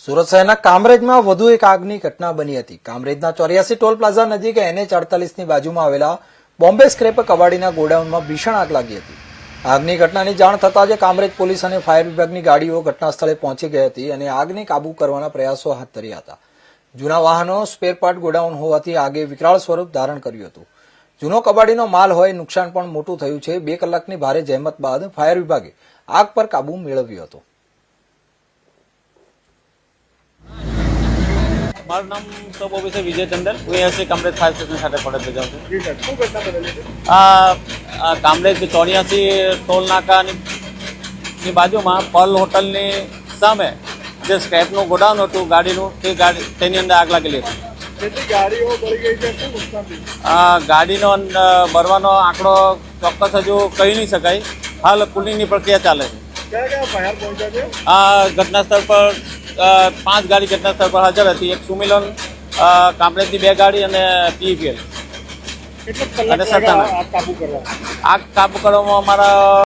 સુરત શહેરના કામરેજમાં વધુ એક આગની ઘટના બની હતી। કામરેજના 84 ટોલ પ્લાઝા નજીક NH48 ની બાજુમાં આવેલા બોમ્બે સ્ક્રેપ કબાડીના ગોડાઉનમાં ભીષણ આગ લાગી હતી। આગની ઘટનાની જાણ થતાં જ કામરેજ પોલીસ અને ફાયર વિભાગની ગાડીઓ ઘટના સ્થળે પહોંચી ગઈ હતી અને આગને કાબૂ કરવાના પ્રયાસો હાથ ધર્યા હતા। જૂના વાહનો સ્પેર પાર્ટ ગોડાઉન હોવાથી આગે વિકરાળ સ્વરૂપ ધારણ કર્યું હતું। જૂનો કબાડીનો માલ હોય નુકસાન પણ મોટું થયું છે। 2 કલાકની ભારે જહેમત બાદ ફાયર વિભાગે આગ પર કાબૂ મેળવ્યો હતો। મારું નામ सब ऑफिसर विजय टंडन। હું અહીંયાથી કામરેજ ફાયર સ્ટેશન સાથે ફરજ બજાવું છું। શું ઘટના બનેલી છે? કામરેજ 84 ટોલ નાકાની બાજુમાં પર્લ હોટલની સામે જે સ્ક્રેપનું ગોડાઉન હતું ગાડીનું તેની અંદર આગ લાગેલી હતી। કેટલી ગાડીઓ બળી ગઈ છે? શું નુકસાન થયું? ગાડીનો બળવાનો આંકડો ચોક્કસ હજુ કહી નહીં શકાય। હાલ કુલિંગની પ્રક્રિયા ચાલે છે। ક્યાં ક્યાં ફાયર પહોંચ્યા છે? ઘટના સ્થળ પર 5 ગાડી ઘટના સ્થળ પર હાજર હતી। એક સુમિલન કામરેજની 2 ગાડી અને PEPL કેટલા કલાક અને સરતાના આગ કાબુ કરવા? આગ કાબુ કરવામાં અમારા